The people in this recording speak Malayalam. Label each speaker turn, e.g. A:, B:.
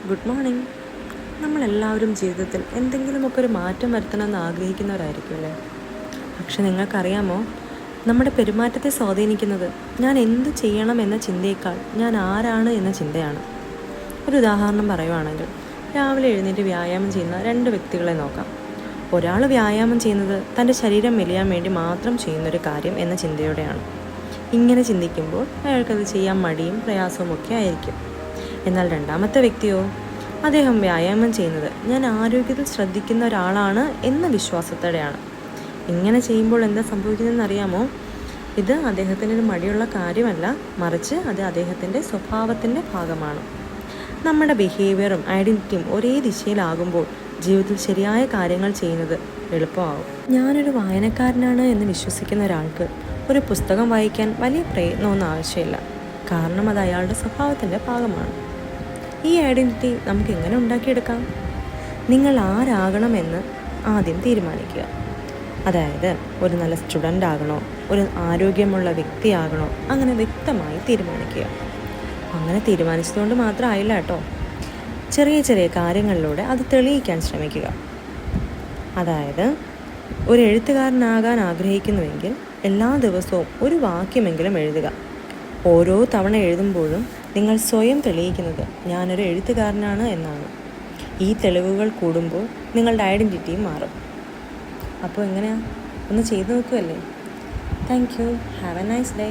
A: Good morning. നമ്മളെല്ലാവരും ജീവിതത്തിൽ എന്തെങ്കിലുമൊക്കെ ഒരു മാറ്റം വരുത്തണമെന്ന് ആഗ്രഹിക്കുന്നവരായിരിക്കുമല്ലേ? പക്ഷെ നിങ്ങൾക്കറിയാമോ, നമ്മുടെ പെരുമാറ്റത്തെ സ്വാധീനിക്കുന്നത് ഞാൻ എന്ത് ചെയ്യണം എന്ന ചിന്തയേക്കാൾ ഞാൻ ആരാണ് എന്ന ചിന്തയാണ്. ഒരു ഉദാഹരണം പറയുവാണെങ്കിൽ, രാവിലെ എഴുന്നേറ്റ് വ്യായാമം ചെയ്യുന്ന രണ്ട് വ്യക്തികളെ നോക്കാം. ഒരാൾ വ്യായാമം ചെയ്യുന്നത് തൻ്റെ ശരീരം മെലിയാൻ വേണ്ടി മാത്രം ചെയ്യുന്നൊരു കാര്യം എന്ന ചിന്തയോടെയാണ്. ഇങ്ങനെ ചിന്തിക്കുമ്പോൾ അയാൾക്കത് ചെയ്യാൻ മടിയും പ്രയാസവും ഒക്കെ ആയിരിക്കും. എന്നാൽ രണ്ടാമത്തെ വ്യക്തിയോ, അദ്ദേഹം വ്യായാമം ചെയ്യുന്നത് ഞാൻ ആരോഗ്യത്തിൽ ശ്രദ്ധിക്കുന്ന ഒരാളാണ് എന്ന വിശ്വാസത്തോടെയാണ്. ഇങ്ങനെ ചെയ്യുമ്പോൾ എന്താ സംഭവിക്കുന്നതെന്ന് അറിയാമോ? ഇത് അദ്ദേഹത്തിനൊരു മടിയുള്ള കാര്യമല്ല, മറിച്ച് അത് അദ്ദേഹത്തിൻ്റെ സ്വഭാവത്തിൻ്റെ ഭാഗമാണ്. നമ്മുടെ ബിഹേവിയറും ഐഡൻറ്റിറ്റിയും ഒരേ ദിശയിലാകുമ്പോൾ ജീവിതത്തിൽ ശരിയായ കാര്യങ്ങൾ ചെയ്യുന്നത് എളുപ്പമാകും. ഞാനൊരു വായനക്കാരനാണ് എന്ന് വിശ്വസിക്കുന്ന ഒരാൾക്ക് ഒരു പുസ്തകം വായിക്കാൻ വലിയ പ്രയത്നമൊന്നും ആവശ്യമില്ല, കാരണം അത് അയാളുടെ സ്വഭാവത്തിൻ്റെ ഭാഗമാണ്. ഈ ഐഡൻറ്റിറ്റി നമുക്ക് എങ്ങനെ ഉണ്ടാക്കിയെടുക്കാം? നിങ്ങൾ ആരാകണമെന്ന് ആദ്യം തീരുമാനിക്കുക. അതായത്, ഒരു നല്ല സ്റ്റുഡൻ്റ് ആകണോ, ഒരു ആരോഗ്യമുള്ള വ്യക്തിയാകണോ, അങ്ങനെ വ്യക്തമായി തീരുമാനിക്കുക. അങ്ങനെ തീരുമാനിച്ചതുകൊണ്ട് മാത്രമായില്ല കേട്ടോ, ചെറിയ ചെറിയ കാര്യങ്ങളിലൂടെ അത് തെളിയിക്കാൻ ശ്രമിക്കുക. അതായത്, ഒരു എഴുത്തുകാരനാകാൻ ആഗ്രഹിക്കുന്നുവെങ്കിൽ എല്ലാ ദിവസവും ഒരു വാക്യമെങ്കിലും എഴുതുക. ഓരോ തവണ എഴുതുമ്പോഴും നിങ്ങൾ സ്വയം തെളിയിക്കുന്നത് ഞാനൊരു എഴുത്തുകാരനാണ് എന്നാണ്. ഈ തെളിവുകൾ കൂടുമ്പോൾ നിങ്ങളുടെ ഐഡൻറ്റിറ്റിയും മാറും. അപ്പോൾ എങ്ങനെയാണ്? ഒന്ന് ചെയ്തു നോക്കുമല്ലേ? Thank you. Have a nice day.